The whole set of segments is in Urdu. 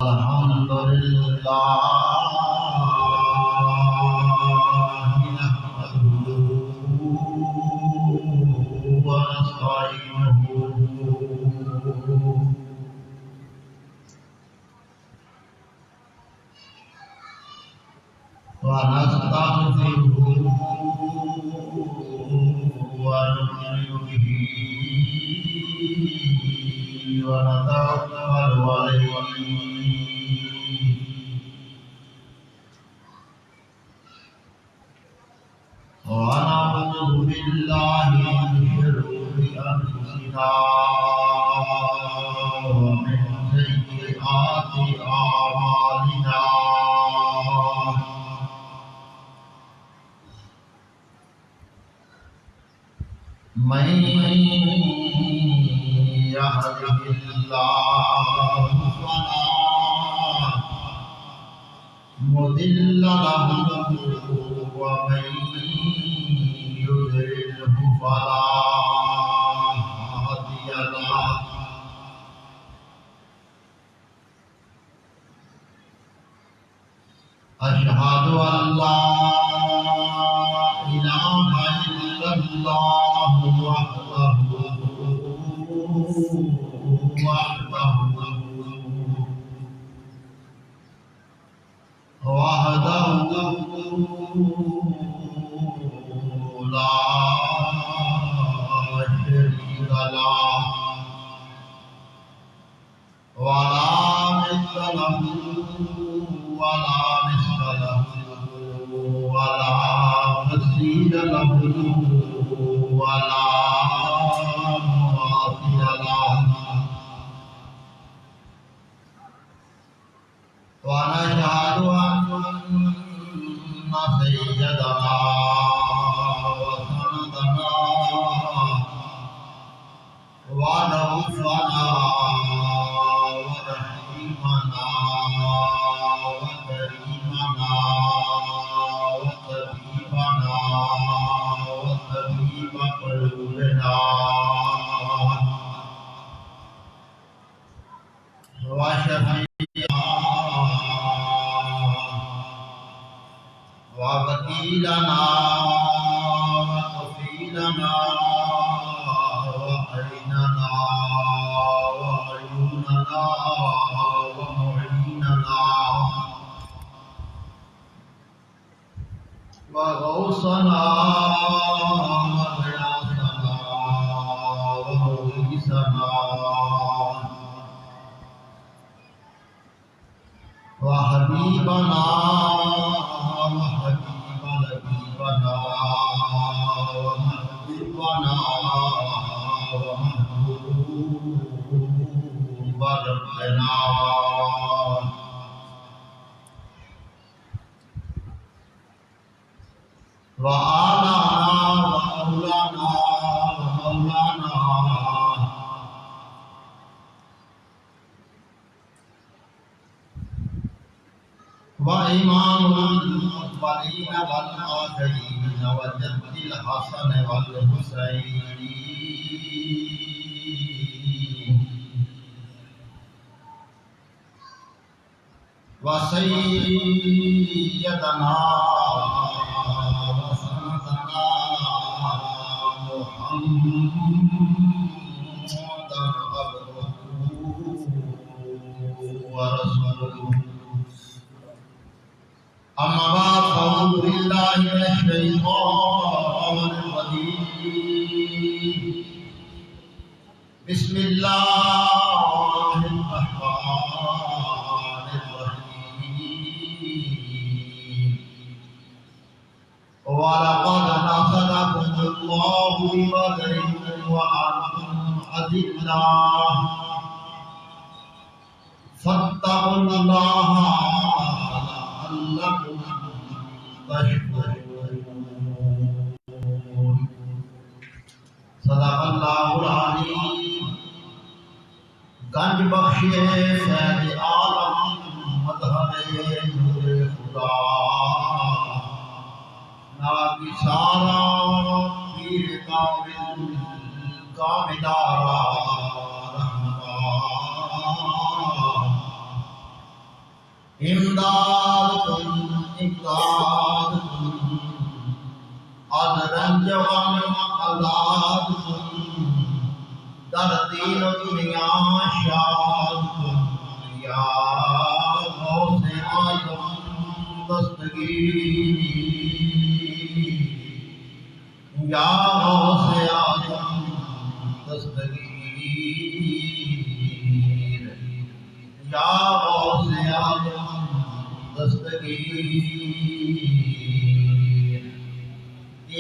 الحمد لله نحمده ونستعينه ونستغفره ونؤمن به ونتوكل عليه ونعوذ بالله من شرور أنفسنا ومن سيئات أعمالنا من يهده الله فلا مضل له ومن يضلله فلا هادي له أشهد أن لا إله إلا الله وحده لا شريك له ولا مثل له ولا مثل له ولا مثيل له ولا مماثل له ونشهد أن سيدنا وسندنا ونوفنا ورحيمنا وكريمنا وطبيبنا وطبيب قلوبنا وشفيعنا ووكيلنا وكفيلنا وعيننا وعيوننا ومعيننا وغوثنا وغياثنا ومغيثنا وحبيبنا وحبيب لبيبنا ومحبوبنا ومحبوب ربنا وآلنا ومولانا ومولانا وإمام المقبلين والآخرين وجد الحسن والحسين وسيدنا وسندنا محمد عبده ورسوله أما بعد فأعوذ بالله من الشيطان الرجيم بسم الله الرحمن الرحيم ولقد نصركم الله ببدر وأنتم أذلة فاتقوا الله لعلكم تشكرون صدق اللہ العظیم گنج بخشے فیض عالم مظہر نور خدا ناکی سارا پیر کامل کامدارا رحمت امدادکم امدادکم الرنج غم آزادکم در دین و دنیا شادکم یا غوث اعظم دستگیر یا غوث اعظم دستگیر یا غوث اعظم دستگیر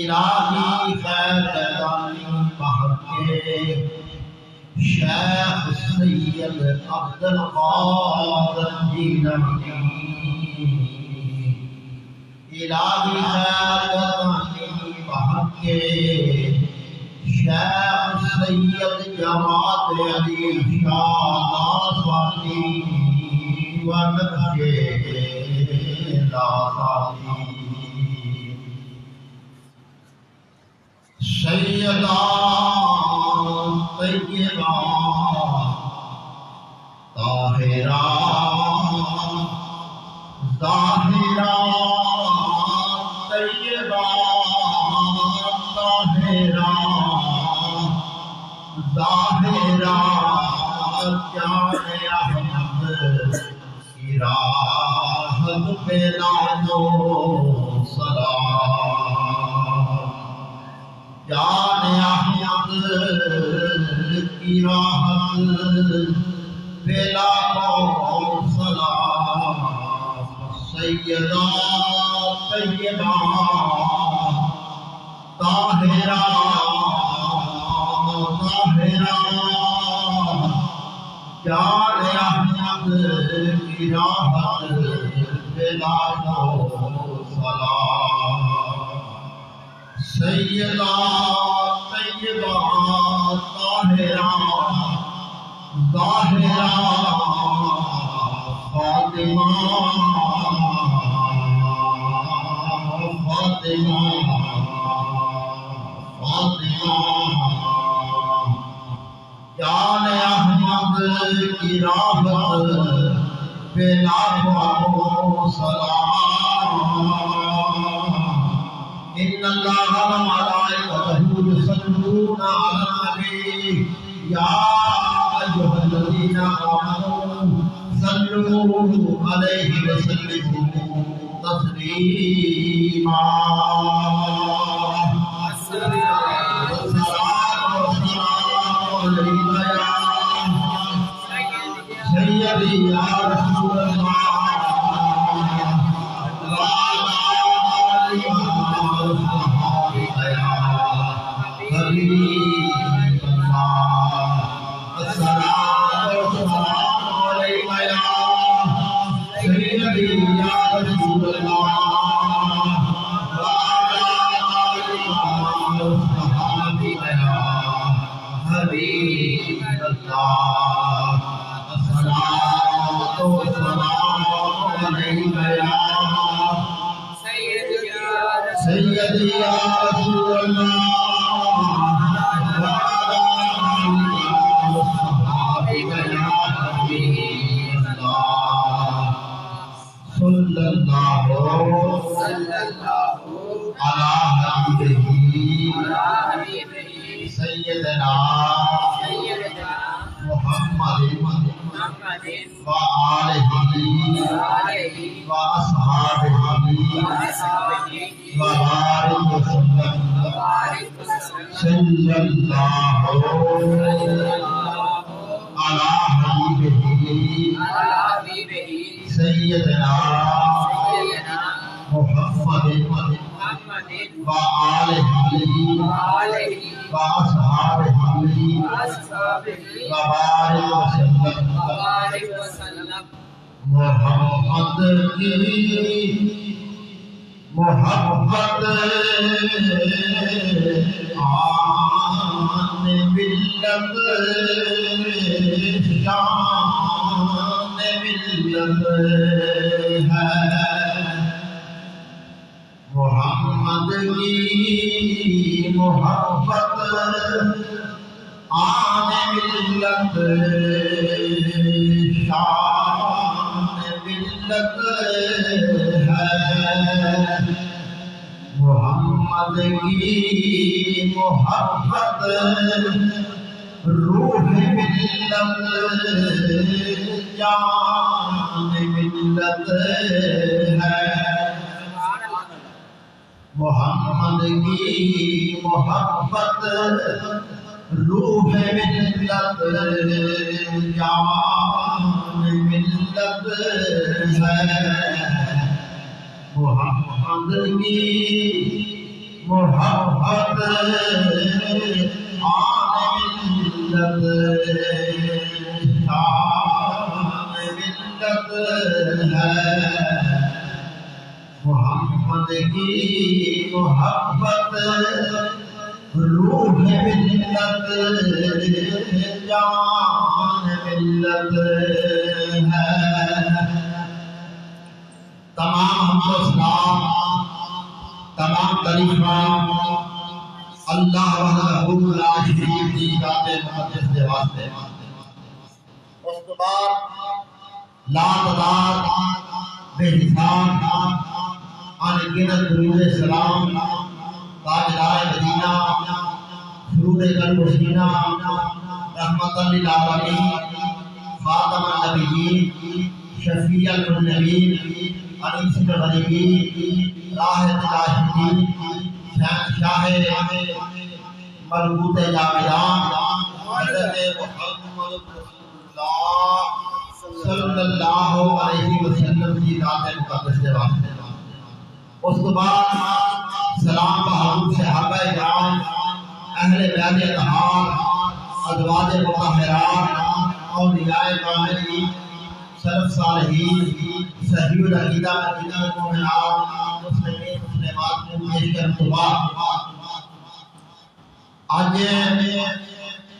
الہی خیر دانی بہر کے شیخ سید عبد القادر جیلانی الہی خیر دانی بہر کے شیخ سید جماعت علی شاہ ناصری و نقش لاصاتی سیدہ طیبہ طاہرہ ظاہرہ طیبہ طاہرہ ظاہرہ جان احمد کی راحت پہ لاکھوں سلام جان احمد کی راحت پہ لاکھوں سلام سیدہ طیبہ طاہرہ ظاہرہ جان احمد کی راحت پہ لاکھوں سلام سیدہ طیبہ طاہرہ ظاہرہ فاطمہ فاطمہ فاطمہ جان احمد کی راحت پہ لاکھوں سلام ان اللہ و ملائکتہ یصلون علی النبی یا ایھا الذین آمنوا صلوا علیہ وسلموا تسلیما سیدی یا رسول اللہ سیدی یا رسول اللہ صلی اللہ علی حبیبہ سیدنا محمد وآلہ وأصحابہ وبارک وسلم صلی اللہ علی حبیبہ سیدنا محمد وآلہ وأصحابہ وبارک وسلم محمد کی محبت آن ملت شان ملت ہے محمد کی محبت آن ملت شان ملت ملت ہے محمد کی محبت روح ملت جان ملت ہے محمد کی محبت روح ملت جان ملت ہے محمد کی محبت آن ملت شان ملت ہے محمد کی محبت روح ملت جان ملت ہے تمام حمد و ثنا تمام تعریفاں اللہ وحدہ لا شریک کی ذات مقدس کے واسطے اس کے بعد لا تعداد بے حساب ان گنت درود سلام تاجدار مدینہ سرور قلب و سینہ رحمت للعالمین خاتم النبیین شفیع المذنبین انیس الغریبین راحت العاشقین شاہ ملکوت جاویدان حضرت محمد رسول اللہ صلی اللہ علیہ وسلم کی ذات مقدس کے واسطے اس کے بعد سلام بحضور صحابہ کرام اہل بیت اطہار ازواج مطہرات اولیاء کاملین سلف صالحین صحیح العقیدہ مومنات مسلمین مسلمات کو پیش کرنے کے بعد آج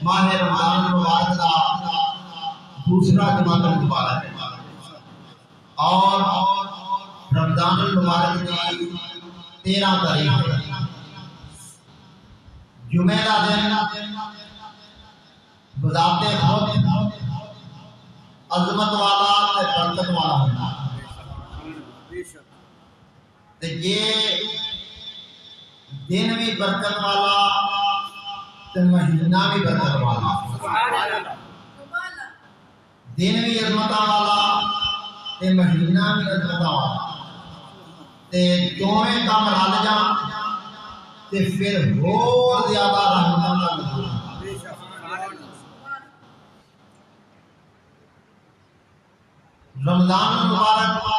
ماہ رمضان المبارک کا دوسرا جمعہ المبارک ہے اور رمضان المبارک کی 13 تاریخ جمعہ کا دن بذات خود عظمت والا تے برکت والا ہوتا تے یہ دن بھی برکت والا تے مہینہ بھی برکت والا دن بھی عظمت والا تے مہینہ بھی عظمت والا تے دوویں کام رل جان تے پھر ہور زیادہ رحمتاں دا نزول رمضان المبارک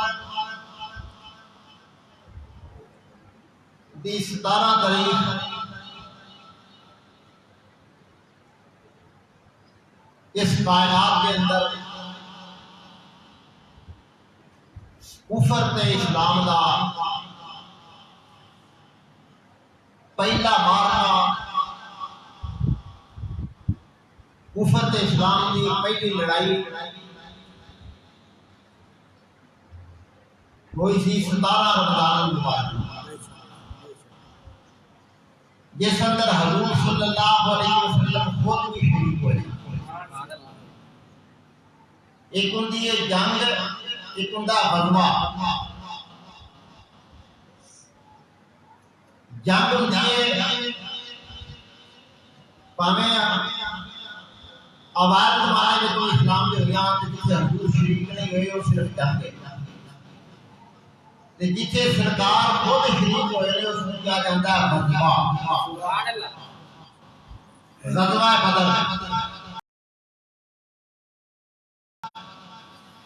دی 17 تاریخ اس کائنات کے اندر کفر تے اسلام دا پہلا مارکا کفر تے اسلام دی پہلی لڑائی ہوئی سی 17 رمضان المبارک جس اندر حضور صلی اللہ علیہ وسلم خود بھی شریک ہوئے ایک ہوندی ہے جنگ ایک ہوندا غزوہ جنگ ہوندی ہے پاویں آواز زمانے میں تو اسلام دے ہویا تے جتھے حضور شریک نہیں ہوئے وہ صرف جنگ ہے تے جتھے سرکار خود شریک ہوئے نے اس میں کیا جاندا ہے غزوہ سبحان اللہ غزوہ بدر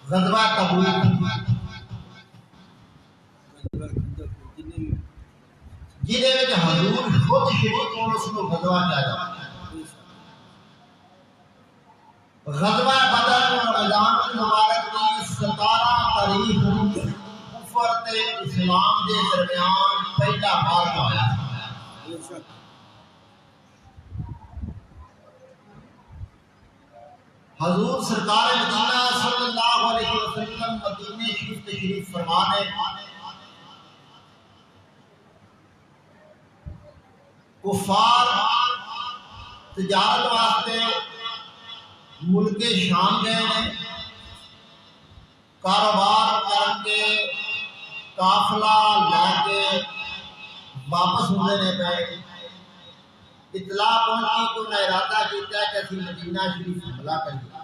غزوہ تبوک جہدے وچ حضور خود شریک ہون اس کو غزوہ کہا جاتا ہے غزوہ بدر رمضان المبارک کی 17 تاریخ کفر تے اسلام دے درمیان پہلا معرکہ ہویا حضور سرکار مدینہ صلی اللہ علیہ وسلم مدینے شریف تشریف فرمانے کفار تجارت واسطے ملک شام گئے ہیں کاروبار کرن قافلہ لے کے واپس ہوتے نے پے اطلاع پہنچی تو انہیں ارادہ کیا کہ اسی مدینہ شریف حملہ کریے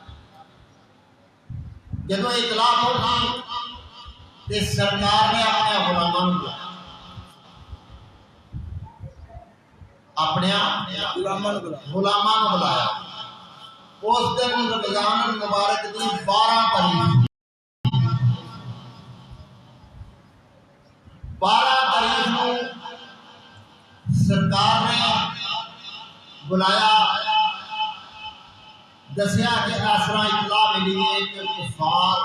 جب اطلاع پہنچی تو سرکار نے اپنے غلاموں کو بلایا اس دن رمضان المبارک کی 12 تاریخ کو سرکار نے بلایا دسیا کہ اس طرح اطلاع ملی ہے کہ کفار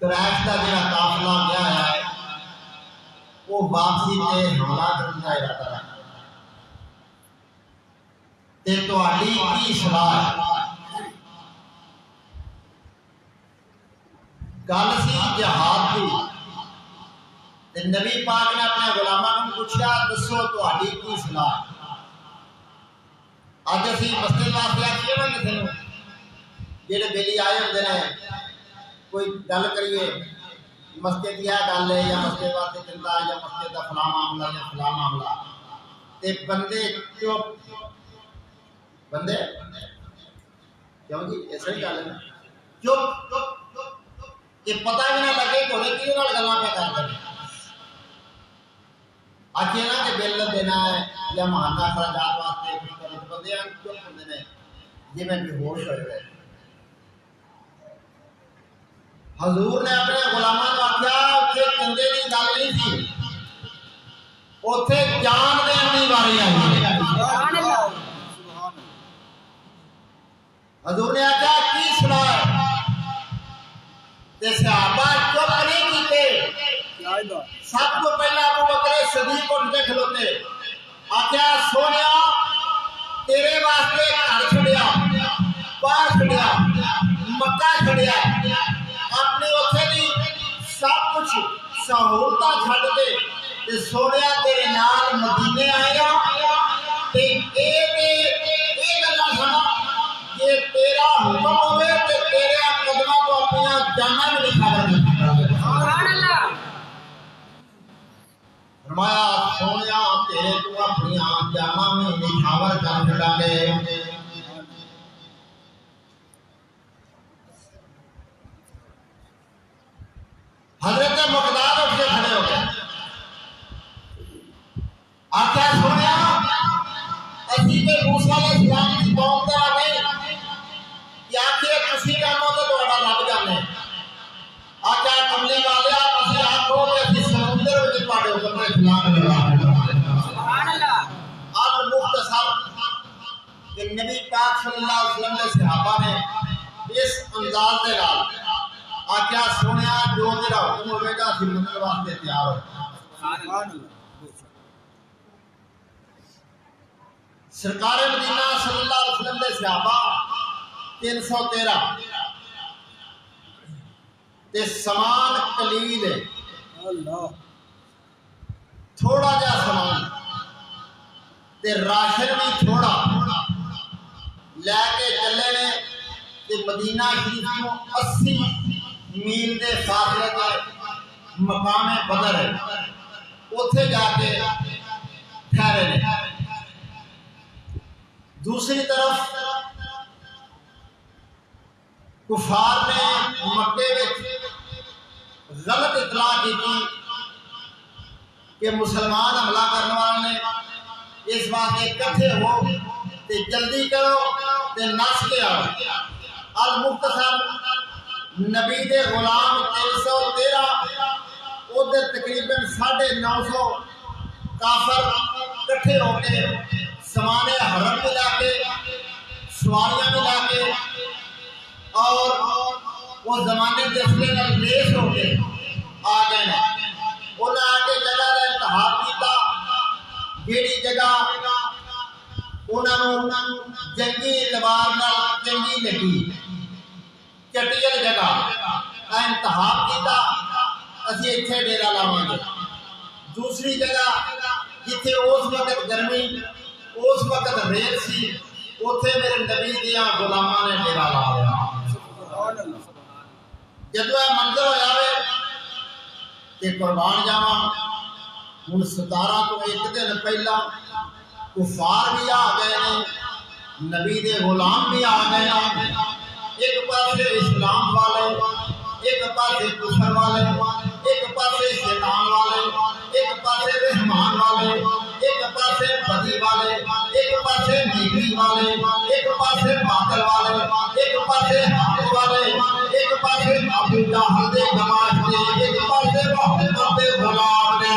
قریش کا جڑا قافلہ گیا ہے وہ واپسی تے حملہ کرنے کا ارادہ رکھتا ہے تے تہاڈی کی صلاح ہے گل سی جہاد کی تے نبی پاک نے اپنے غلاماں کو پوچھا دسو تہاڈی کی صلاح ہے اج اسی مسجد واسطے آکھیے نا کسی نوں جڑے بیلی آئے ہوندے نے کوئی گل کریے مسجد کی گل ہے یا مسجد واسطے چلتا ہے یا مسجد کا فلاں معاملہ یا فلاں معاملہ تے بندے چپ بندے کیوں جی ایسا ہی گل ہے نا چپ کہ پتہ بھی نہ لگے کہ انہیں کیوں نال گلاں پہ کر دیں آخے نا کہ بل دینا ہے یا مہانہ اخراجات واسطے کچھ کرے تو بندے چپ ہوندے نے جی میں بے ہوش ہوئے ہوئے حضور نے اپنے غلاماں کو آخیا اتنے کندے کی گل نہیں تھی اتنے جان دین کی واری آئی حضور نے آخیا کی صلاح ہے تے صحابہ چپ نہیں کیتے سب کو پہلا ابو بکر صدیق اٹھ کے کھلوتے آخیا سونیا تیرے واسطے گھر چھڑیا باہر چھڑیا مکہ چھڑیا اپنی اتنے دی سب کچھ سہولتاں چھڈ کے تے سونیا تیرے نال مدینے آئے گا تے گلاں سنا کہ تیرا حکم ہوئے تے تیرے قدماں کو اپنی جاناں بھی خبر نہیں سبحان اللہ فرمایا سونیا تیرے تو اپنی جاناں میں نشاور کر چھڑا گے حضرت مقداد اٹھ کے کھڑے ہو گئے آخیا سونیا اسی کے موسیٰ علیہ السلام کی قوم کا نہیں کہ آخر کسی کاموں تو تہاڈا رب جانے آخیا کملی والے اسی آکھو کہ اسی سمندر وچ تہاڈے حکم دے خلاف سبحان اللہ المختصر کہ نبی پاک صلی اللہ علیہ وسلم کے صحابہ نے اس انداز دے نال آخیا سونیا جو تیرا حکم ہوئے گا اسی مننے واسطے تیار ہو سرکار مدینہ صلی اللہ علیہ وسلم کے صحابہ 313 تے سامان قلیل ہے تھوڑا جا سامان تے راشن بھی تھوڑا لے کے چلے نے تے مدینہ شریف کو 80 میل دے فاصلے تے مقام بدر ہے اوتھے جا کے ٹھہرے نے دوسری طرف کفار نے مکے میں غلط اطلاع کی تھی کہ مسلمان حملہ کرنے والے نے اس واسطے اکٹھے ہو تے جلدی کرو تے نس کے آؤ المختصر نبی دے غلام 313 ادھر تقریباً 950 کافر اکٹھے ہو کے سامان حرم میں لا کے سواریاں میں لا کے اور وہ زمانے کے اصلے میں لیس ہو کے آ گئے ہیں انہوں آ کے جگہ کا انتخاب کیتا جیڑی جگہ انہوں جنگی اعتبار نال چنگی لگی چٹیل جگہ کا انتخاب کیتا اسی اتنے ڈیرا لاواں گے دوسری جگہ جتھے اس وقت گرمی اس وقت ریت سی اوتھے میرے نبی دیاں غلاماں نے ڈیرا لا لیا جدو یہ منظر ہویا کہ قربان جاواں ہن 17 تو ایک دن پہلا کفار بھی آ گئے نے، نبی دے غلام بھی آ گئے ہیں، ایک پاسے اسلام والے، ایک پاسے کفر والے، ایک پاسے شیطان والے، ایک پاسے رحمان والے، ایک پاسے بدی والے، ایک پاسے نیکی والے، ایک پاسے باطل والے، ایک پاسے حق والے، ایک پاسے ابو جہل دے گواہ دے، ایک پاسے محمد دے غلام نے،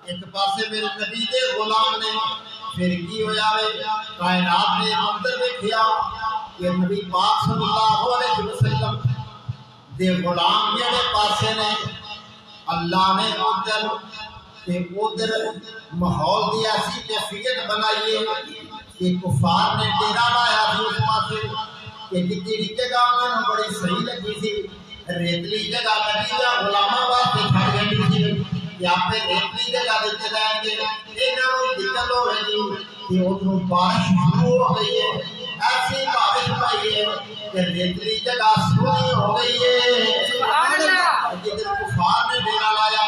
ایک پاسے میرے نبی دے غلام نے۔ پھر کی ہویا وے، کائنات نے منظر دیکھیا کہ نبی پاک صلی اللہ علیہ وسلم دے غلام جڑے پاسے نے، اللہ نے ادھر ماحول دی ایسی کیفیت بنائی ہے کہ کفار نے ڈیرا لایا تھی اس پاسے کہ جتنی جگہ انہوں بڑی صحیح لگی تھی، ریتلی جگہ نبی دا غلاماں واسطے چھڑ گئی تھی کہ آپ ریتلی جگہ دیتے جائیں گے، انہوں کو دقت ہو رہی کہ ادھر بارش شروع ہو گئی ہے، ایسی بارش پائی ہے کہ ریتلی جگہ سونی ہو گئی ہے، جدھر کفار نے ڈیرا لایا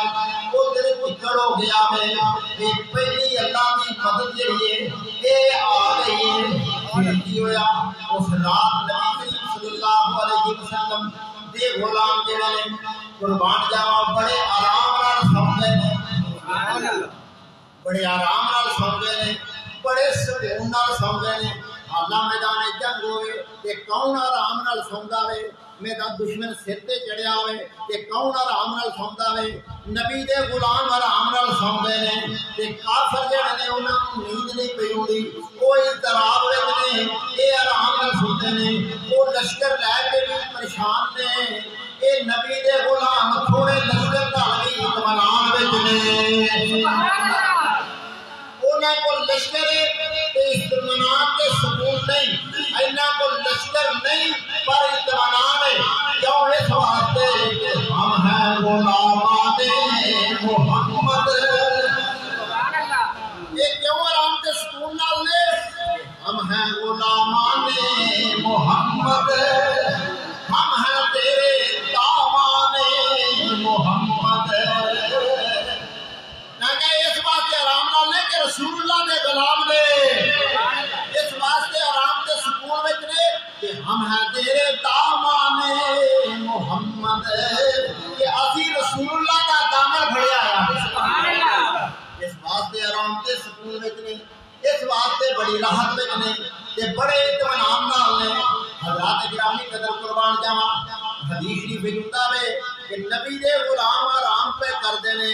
ادھر کچڑ ہو گیا میں پہلی اللہ کی مدد جڑی ہے یہ آ گئی ہے۔ پھر کی ہویا اس رات نبی کریم صلی اللہ علیہ وسلم دے غلام جڑے نے قربان جاواں بڑے آرام نال سو گئے نے، بڑے آرام نال سو گئے نے، بڑے سکون نال سو گئے نے۔ اللہ میدان جنگ ہوئے کہ کون آرام نال سوندا وے، میدان دشمن سر تے چڑھیا ہوئے کہ کون آرام نال سوندا وے، نبی دے غلام آرام نال سو گئے نے تے کافر جڑے نے انہاں نوں نیند نہیں پئی ہوندی، کوئی اضطراب وچ نے، اے آرام نال سوندے نے، او لشکر لے کے بھی پریشان نے، اے نبی دے غلام تھوڑے لشکر نال بھی اطمینان وچ نے، انہاں کو لشکر اطمینان کے سکون نہیں، انہاں کو لشکر نہیں پر اطمینان ہے، کیوں اس واسطے کہ ہم ہیں غلامان محمد۔ یہ کیوں آرام کے سکون نال لے؟ ہم ہیں غلامان محمد، ہم ہیں تیرے دامان محمد۔ اس واسطے آرام نال لے کہ رسول اللہ کے غلام نے، اس واسطے آرام کے سکون میں نے کہ ہم ہیں تیرے دامان محمد، کہ اسی رسول اللہ کا دامن پھڑیا ہے، اس واسطے آرام کے سکون میں نے، اس واسطے بڑی راحت میں نے کہ بڑے اطمینان نال نے۔ حضرات گرامی قدر قربان جاواں حدیث شریف جمدا وے کہ نبی دے غلام آرام پہ کر دینے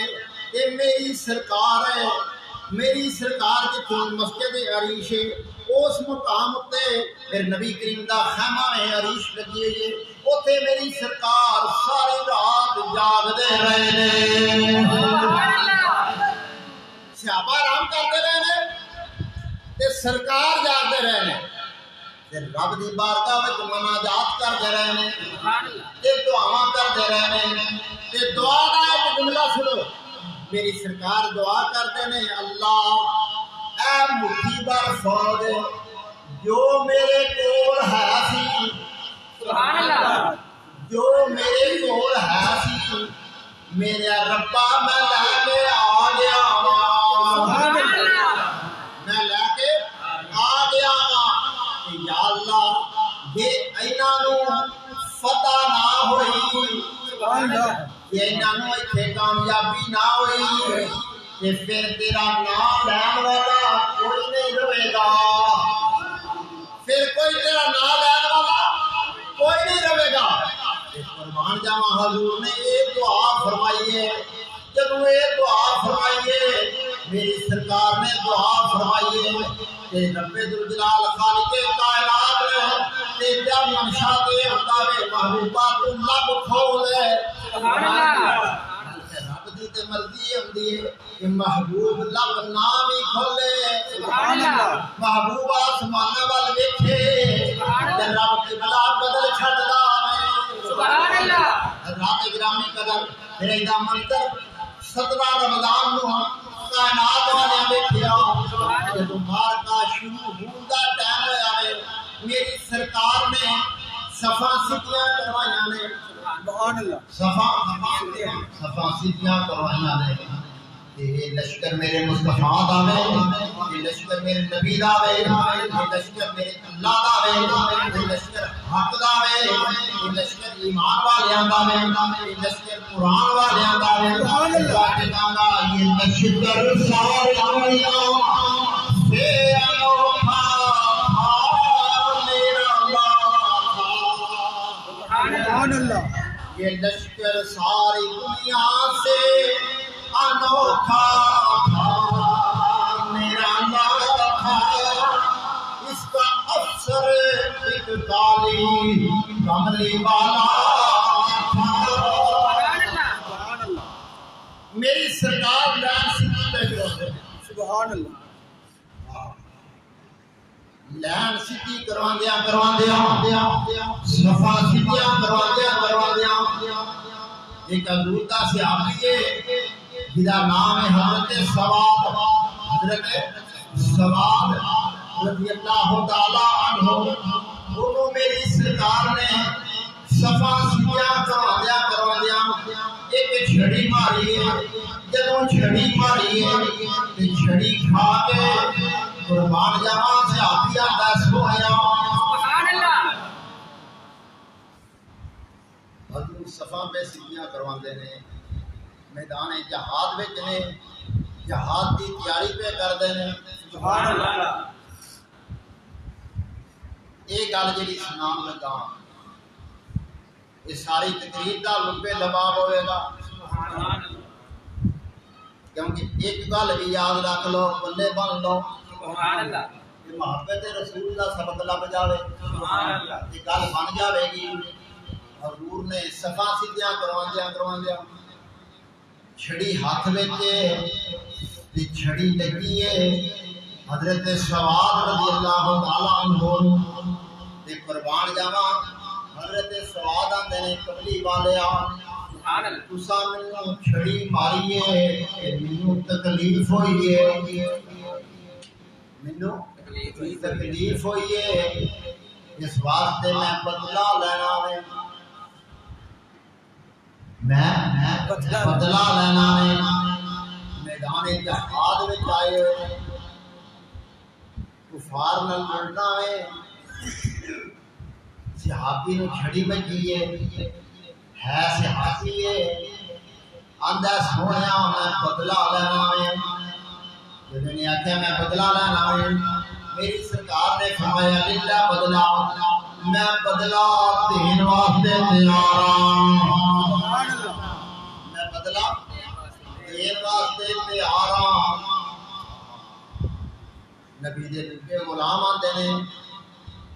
کہ میری سرکار ہے، میری سرکار جتوں مسجد عریش ہے اس مقام تے پھر نبی کریم دا خیمہ میں عریش لگی ہوئی ہے، اوتھے میری سرکار ساری رات جاگدے رہے نے، صحابہ آرام کرتے رہے نے تے سرکار جاگدے رہے نے، تے رب دی بارگاہ وچ مناجات کرتے رہے نے، تے دعاواں کرتے رہے نے، تے دعا دا ایک جملہ سنو، میری سرکار دعا کرتے نے، اللہ اے مٹھی بھر فوج جو میرے کول ہے سی، جو میرے کول ہے سی میرے ربا میں لے کے آ گیا، میں لے کے آ گیا، یا اللہ یہ انہاں نوں فتح نہ ہوئی، یہ انہاں نوں ایتھے کامیابی نہ ہوئی کہ پھر تیرا نام لین والا کوئی نہیں رہے گا، پھر کوئی تیرا نام لین والا کوئی نہیں رہے گا۔ قربان جاواں حضور نے یہ دعا فرمائی ہے، جب یہ دعا فرمائی ہے میری سرکار نے دعا فرمائی ہے کہ رب ذوالجلال خالق کائنات نے جب منشا دے ہوتا ہے محبوبہ تو لب کھولے، رب دی تے مرضی ہوندی ہے کہ محبوب لب نام ہی کھولے، محبوب آسمان وال ویکھے تے رب قبلہ بدل چھڈدا ہے، حضرات گرامی قدر میرے دا منظر 17 رمضان نو کائنات والے دیکھیا جب مبارکہ شروع ہون دا ٹائم ہویا ہے، میری سرکار نے صفا سکیاں کروائیاں نے، سبحان اللہ صفا سیدھیاں کروائیاں نے یہ لشکر میرے مصطفیٰ دا وے یہ لشکر میرے نبی دا وے یہ لشکر میرے اللہ دا وے یہ لشکر حق دا وے یہ لشکر ایمان والیاں دا وے یہ لشکر قرآن والیاں دا وے اللہ یہ لشکر سارے دنیا سے انوکھا میرا سبحان اللہ یہ لشکر ساری دنیا سے انوکھا تھا میرا اللہ تھا اس کا افسر ایک کالی کملی والا تھا میری سرکار لین سیدھی پہ کرواتے ہیں سبحان اللہ لین سیدھی کرواندیاں صفا سیدھیاں کرواندیاں ایک حضور دا صحابی ہے جدا نام ہے حضرت سواد رضی اللہ تعالی عنہ انہوں میری سرکار نے صفا سیدھیاں کرواندیاں ایک چھڑی ماری ہے جدوں چھڑی ماری ہے تے چھڑی کھا کے قربان جاواں صحابی دس ہویا سبحان اللہ حضور صفا پہ سیدھیاں کرواندے نے میدان جہاد وچ نے جہاد دی تیاری پہ کردے نے سبحان اللہ یہ گل جڑی سنان لگا یہ ساری تقریر دا لبے لباب ہوئے گا کیونکہ ایک گل بھی یاد رکھ لو بندے بن لو سبحان اللہ کہ محبت رسول دا سبق لب جاوے سبحان اللہ یہ گل بن جاوے گی حضور نے صفا سیدھیاں کرواندیاں چھڑی ہاتھ وچ تے چھڑی لگی ہے حضرت سواد رضی اللہ تعالی عنہ تے قربان جاواں حضرت سواد آندے نے کملی والے سبحان اللہ تساں مینوں چھڑی ماری ہے تے مینوں تکلیف ہوئی ہے مینوں تکلیف ہوئی ہے اس واسطے میں بدلہ لینا ہے میں بدلہ لینا ہے میدان جہاد وچ آئے ہوئے کفار نال لڑنا ہے صحابی نو چھڑی بجی ہے صحابی ہے آندا سونیا میں بدلہ لینا ہے جدوں نے آکھیا میں بدلہ لینا ہے میری سرکار نے فرمایا للہ بدلہ میں بدلہ دین واسطے تیار ہوں میں بدلہ دین واسطے تیار ہوں نبی دے کے غلام آندے نے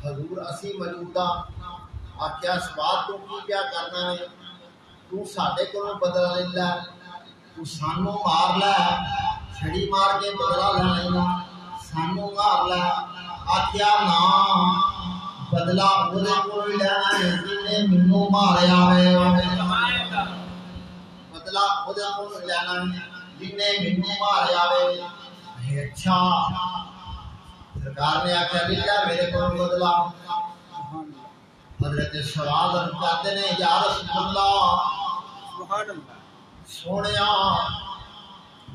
حضور اسی موجودہ آکھیا سواد تو کی کیا کرنا ہے تو ساڈے کولوں بدلہ لے لے تو سانو مار لے چھڑی مار کے بدلہ لے لینا سانو مار لے آکھیا نا بدلہ اودے کول لینا ہے جنے مینوں ماریا ہوئے بدلہ اودے کول لینا ہے جنے مینوں ماریا ہوئے اچھا سرکار نے آکھیا للہ میرے کول بدلہ حضرت سواد کہتے نے یا رسول اللہ سبحان اللہ سونیا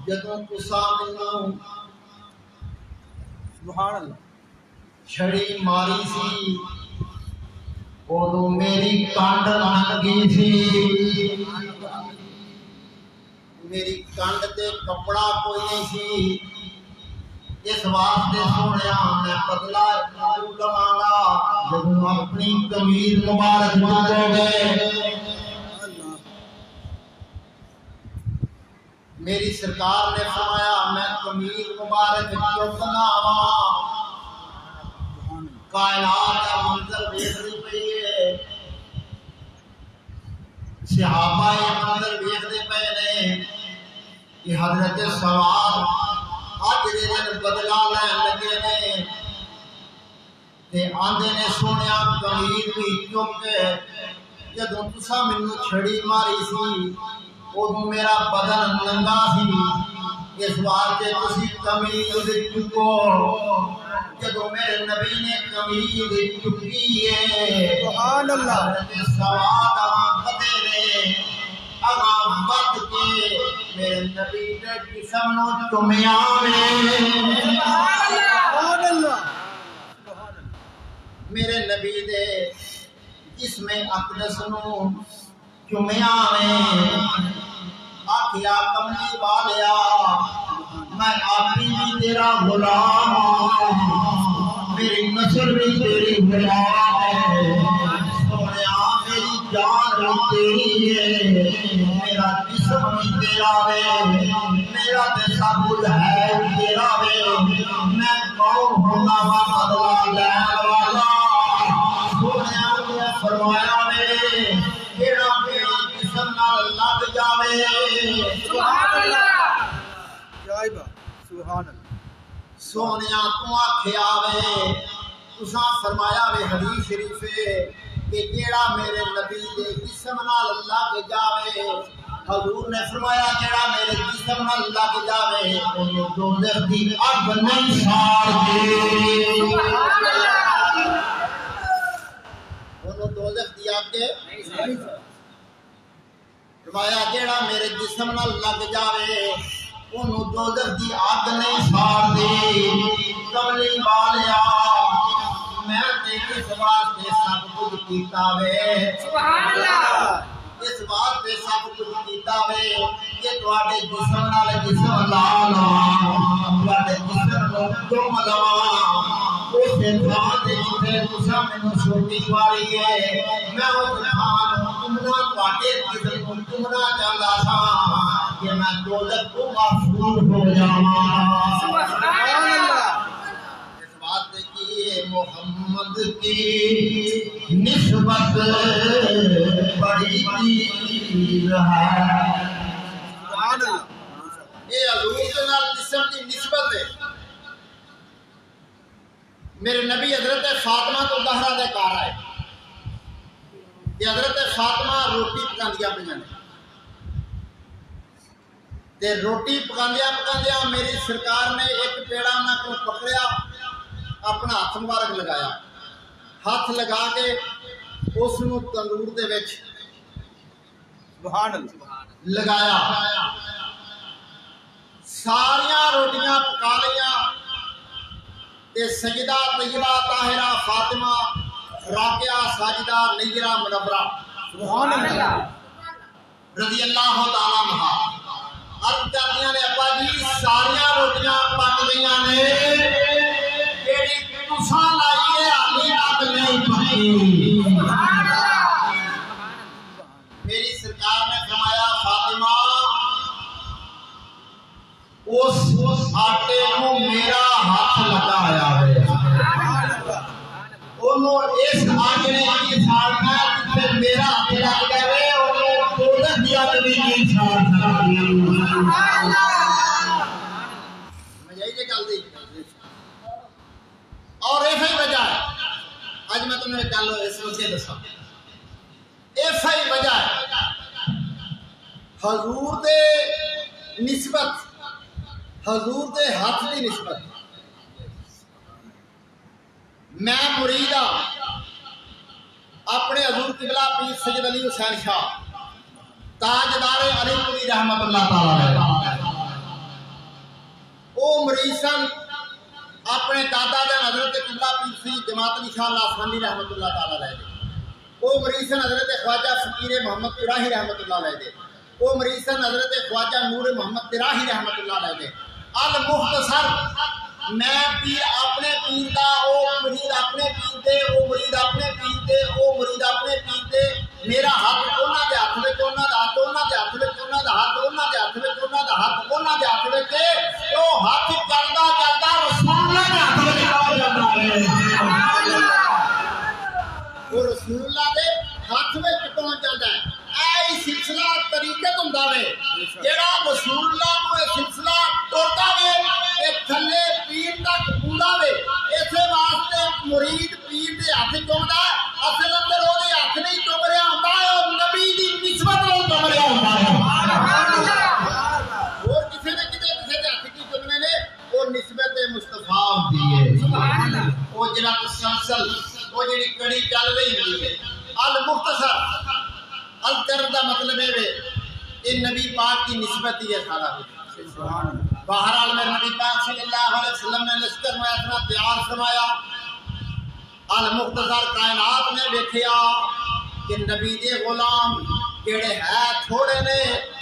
جدوں تساں مینوں سبحان اللہ چھڑی ماری سی اودوں میری کانڈ لنگی سی میری کانڈ تے کپڑا کوئی نہیں سی اس واسطے سونیا میں بدلہ لواں گا جدوں اپنی قمیض مبارک چکو گے میری سرکار نے فرمایا میں قمیض مبارک چکنا وا کائنات کا منظر دیکھنی پئی ہے صحابہ یہ منظر دیکھتے پے نے کہ حضرت سواد اج دے دن بدلا لین لگے نے تے آندے نے سونیا قمیض بھی چک کے جدوں تساں مینوں چھڑی ماری سی اودوں میرا بدن ننگا سی اس واسطے تسی قمیض چکو جدوں میرے نبی نے قمیض چکی ہے سبحان اللہ حضرت سواد بدے نے اگا بد کے میرے نبی دے جسم نو چومیا وے سبحان اللہ میرے نبی دے جسم اقدس نو چومیا وے آکھیا کملی والیا میں آپ بھی تیرا غلام میری نسل بھی تیری غلام ہے سونیا میری جان بھی تیری ہے میرا جسم بھی تیرا ہے میرا تے سب کچھ ہے تیرا ہے میں کون ہونا وا بدلا لین والا سونیا نے فرمایا میرے جیڑا میرے جسم نال لگ جاوے سبحان اللہ جائے بات سبحان اللہ سونیا تو آکھیا وے تساں فرمایا وے حدیث شریف کہ جیڑا میرے نبی دے جسم نال لگ جاوے حضور نے فرمایا جیڑا میرے جسم نال لگ جاوے اونوں دوزخ دی اگ نہیں ساڑدی اونوں دوزخ دی اگ فرمایا جیڑا میرے جسم نال لگ جاوے اونوں دوزخ دی اگ نہیں ساڑدی کملی والیا میں تے اس واسطے سب کچھ کیتا وے سبحان اللہ اس واسطے سب کچھ کیتا وے کہ تواڈے جسم نال جسم لا لواں تواڈے جسم نوں چوم لواں اس تھاں تے جتھے تساں مینوں چھوٹی والی ہے میں اس تھاں نوں چومنا تواڈے جسم نوں چومنا چاہندا ساں کہ میں دوزخ تو محفوظ ہو جاواں سبحان اللہ اس بات کی محمد کی نسبت بڑی پیر ہے سبحان اللہ یہ حضور کے نال جسم کی نسبت ہے میرے نبی حضرت فاطمہ تو زہرا دے گھر آئے کہ حضرت فاطمہ روٹی پکاندیاں پئیاں نے تے روٹی پکاندیاں میری سرکار نے ایک پیڑا انہاں کو پکڑیا اپنا ہاتھ مبارک لگایا ہاتھ لگا کے اس نو تندور دے وچ سبحان اللہ لگایا ساریاں روٹیاں پکا لیاں تے سجدہ طیبہ طاہرہ فاطمہ راکعہ ساجدہ نیرہ منورہ سبحان اللہ رضی اللہ تعالیٰ عنہا عرض کردیاں نے ابا جی ساریاں روٹیاں پک گئیاں نے جیڑی تساں لائی ہے حالی تک نہیں پکی میری سرکار نے فرمایا فاطمہ اس آٹے کو میرا ہاتھ لگایا ہے انہوں اس آٹے کی ساڑھنا جسے میرا ہاتھ لگ گئے انہوں دوزخ دیا کبھی نہیں چھاڑ سکتی میں یہی جے گل دی اور ایسا ہی وجہ ہے آج میں تمہیں گل اس وقت دسا ایسا ہی وجہ ہے حضور دے نسبت حضور دے ہاتھ دی نسبت میں مرید ہاں اپنے حضور قبلہ پیر سید علی حسین شاہ تاجدار علی پوری رحمت اللہ تعالی علیہ او مرید سن اپنے دادا جان حضرت قبلہ پیر سید جماعت علی شاہ لاسانی رحمت اللہ تعالی علیہ او مرید سن حضرت خواجہ فقیر محمد تراہی رحمت اللہ علیہ او مرید سن حضرت خواجہ نور محمد تراہی رحمت اللہ علیہ المختصر میں پیر اپنے پیر دا او مرید اپنے پیر دے او مرید اپنے پیر دے او مرید اپنے پیر دے میرا ہاتھ انہاں دے ہاتھ وچ انہاں دا ہاتھ انہاں دے ہاتھ وچ انہاں دا ہاتھ انہاں دے ہاتھ وچ انہاں دا ہاتھ انہاں دے ہاتھ وچ او ہاتھ چلدا چلدا رسول اللہ دے ہاتھ وچ آ جاندا ہے او رسول اللہ دے ہاتھ وچ پہنچ جاندا ہے اے سلسلہ طریقت ہوندا وے جیڑا رسول اللہ نو اے سلسلہ ٹردا وے اے تھلے پیر تک پورا وے اسے واسطے مرید پیر دے ہاتھ چومدا اصل اندر او دے ہاتھ نہیں چوم رہا ہوندا او نبی دی نسبت نال چوم رہا ہوندا ہے اور کسے نے کسے دے ہاتھ کی چومنے نے او نسبت مصطفیٰ دی ہے سبحان اللہ او جڑا تسلسل او جڑی کڑی چل رہی ہوندی ہے المختصر اذکر دا مطلب ہے یہ نبی پاک کی نسبت ہی ہے سارا کچھ۔ سبحان اللہ بہرحال میں نبی پاک صلی اللہ علیہ وسلم نے لشکر میں اپنا تیار فرمایا۔ المختصر کائنات نے دیکھیا کہ نبی دے غلام کیڑے ہے تھوڑے نے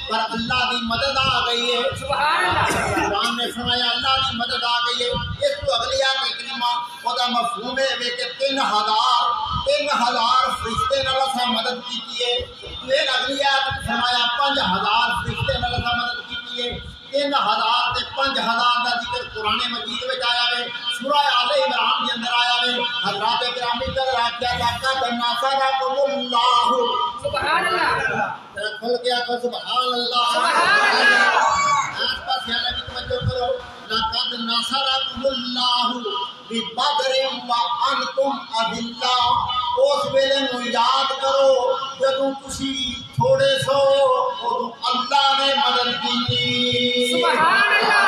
پر اللہ دی مدد آ گئی ہے۔ سبحان اللہ قرآن نے فرمایا اللہ دی مدد آ گئی ہے۔ اس کو اگلی آیت کریمہ خدا مفہوم ہے کہ 3000 فرشتے نے اللہ سے مدد کی ہے۔ پھر اگلی آیت فرمایا 5000 فرشتے نے اللہ سے مدد کی ہے۔ 3000 تے 5000 دا ذکر قرآن مجید میں آیا ہے۔ سورہ آل عمران کے اندر آیا ہے۔ حضرات گرامی قدر آقا لقد نصرکم اللہ۔ سبحان اللہ کھل کے آقا سبحان اللہ۔ سبحان اللہ۔ آس پاس یہاں بھی توجہ کرو۔ لقد نصرکم اللہ ببدر وانتم اذلہ۔ اس ویلے نو یاد کرو جدوں تسی تھوڑے سو ادوں اللہ نے مدد کی۔ سبحان اللہ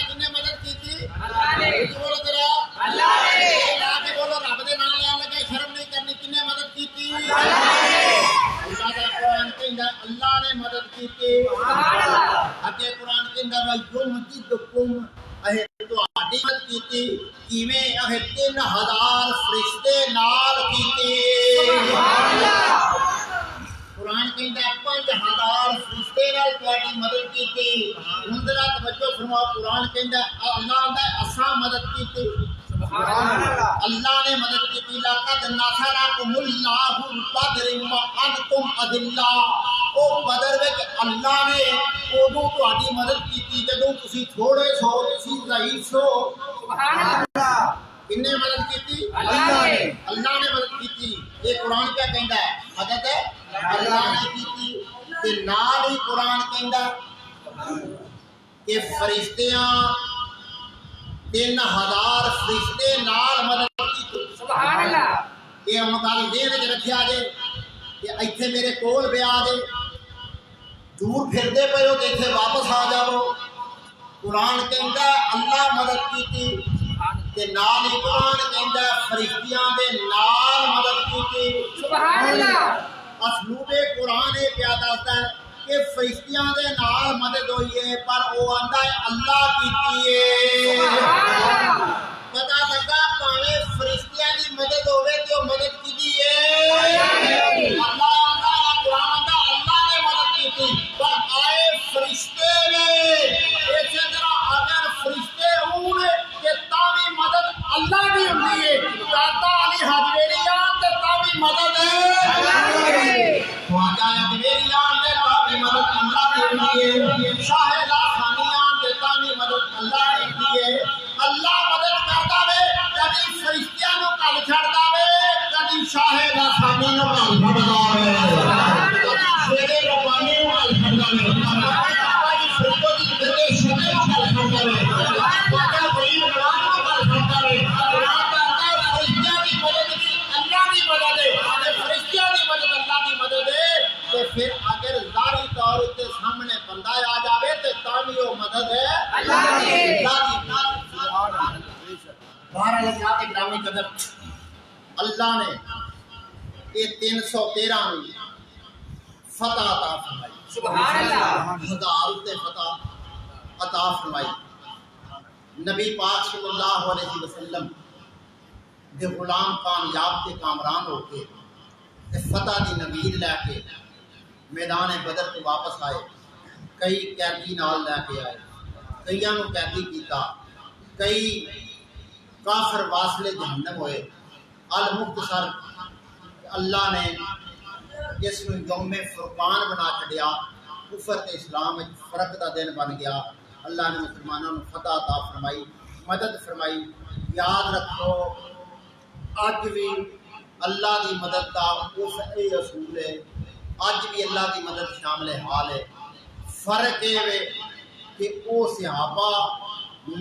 کنے مدد کی؟ اللہ نے بولو ذرا اللہ نے لا کے بولو رب دے نام لے لگے شرم نہیں کرنی۔ کنے مدد کی؟ اللہ دا قرآن کہندا اللہ نے مدد کی۔ سبحان اللہ اتے قرآن کہندا وَيُمْدِدْكُمْ اے تہاڈی مدد کیتی کیویں اے 3000 فرشتے نال کیتی۔ سبحان اللہ قرآن کہندا 5000 فرشتے نال تہاڈی مدد کیتی۔ ہن ذرا توجہ فرماؤ قرآن کہندا اللہ دا اساں مدد کیتی۔ سبحان اللہ اللہ نے مدد کی۔ لقد نصرکم اللہ بدر وانتم اذلہ۔ او بدر وچ اللہ نے اودوں تہاڈی مدد کیتی جدوں تسی تھوڑے سو، تسی ضعیف سو۔ سبحان اللہ کنے مدد کیتی؟ اللہ نے اللہ نے مدد کیتی۔ یہ قرآن کیا کہندا ہے؟ مدد ہے اللہ نے کیتی۔ تے نال ہی قرآن کہندا کہ فرشتیاں 3000 فرشتے نال مدد کی۔ سبحان اللہ یہ ہم گل دین وچ رکھیا جے کہ ایتھے میرے کول پہ آ جے، دور پھردے پئے ہو کہ ایتھے واپس آ جاؤ۔ قرآن کہندا اللہ مدد کیتی تے نال ہی قرآن کہندا فرشتیاں دے نال مدد کیتی۔ سبحان اللہ اسلوب قرآن یہ کیا دستا ہے کہ فرشتیاں دے نال مدد ہوئی ہے پر وہ آندا ہے اللہ کیتی ہے۔ پتہ لگا پاویں فرشتیاں دی مدد ہوے تے وہ مدد کیتی ہے اللہ آندا ہے۔ قرآن آندا اللہ نے مدد کیتی پر آئے فرشتے نے۔ اسی طرح اگر فرشتے ہون تے تاں وی مدد اللہ دی ہوندی ہے۔ داتا علی حجویریاں تے تاں وی مدد ہے خواجہ حجویریاں تے تاں وی مدد اللہ دی ہوندی ہے۔ شاہ لاکھانیاں تے تاں وی مدد اللہ دی ہوندی ہے۔ اللہ مدد کردا وے کبھی فرشتیاں نو کل چھڑدا وے کبھی شاہ لاکھانی نو کل چھڑدا وے کبھی شیر ربانی نو کل چھڑدا وے کبھی فرشتوں دی ذکر شبے نو کل چھڑدا وے کبھی غریب نواز نو کل چھڑدا وے۔ قرآن کہتا ہے فرشتیاں دی مدد بھی اللہ دی مدد ہے تے فرشتیاں دی مدد اللہ دی مدد ہے تے پھر اگر ظاہری طور تے سامنے بندہ آ جاوے تے تاں وی وہ مدد ہے اللہ دی۔ اللہ دی۔ بہرحال حضرات گرامی قدر اللہ نے یہ 313 فتح عطا فرمائی۔ سبحان اللہ 1000 تے فتح عطا فرمائی۔ نبی پاک صلی اللہ علیہ وسلم دے غلام کامیاب تے کامران ہو کے تے فتح دی نوید لے کے میدان بدر تو واپس آئے۔ کئی قیدی نال لے کے آئے، کئیاں نو قیدی کیتا، کئی کافر واصلے جہنم ہوئے۔ المختصر اللہ نے جس میں یوم فرقان بنا چھڑیا، کفر تے اسلام وچ فرق دا دن بن گیا۔ اللہ نے مسلمانوں کو فتح عطا فرمائی، مدد فرمائی۔ یاد رکھو اج بھی اللہ دی مدد دا وہی اصول ہے، اج بھی اللہ دی مدد شامل حال ہے۔ فرق یہ کہ وہ صحابہ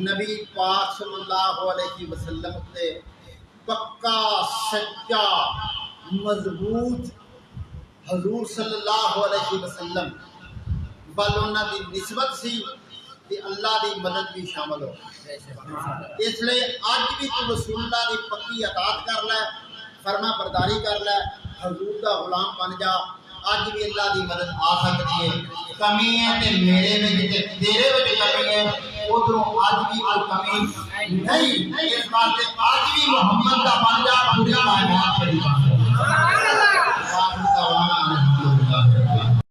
نبی پاک صلی اللہ علیہ وسلم تے پکا سچا مضبوط حضور صلی اللہ علیہ وسلم بل انہاں دی نسبت سی کہ اللہ دی مدد بھی شامل ہو۔ اس لیے اج بھی تو رسول اللہ دی پکی اطاعت کر لے، فرما برداری کر لے، حضور دا غلام بن جا اج بھی اللہ دی مدد آ سکتی ہے کمی ہے تے میرے وچ تے تیرے وچ کمی ہے ادھروں اج بھی کوئی کمی نہیں اس واسطے اج بھی محمد دا بن جا پوری کائنات کری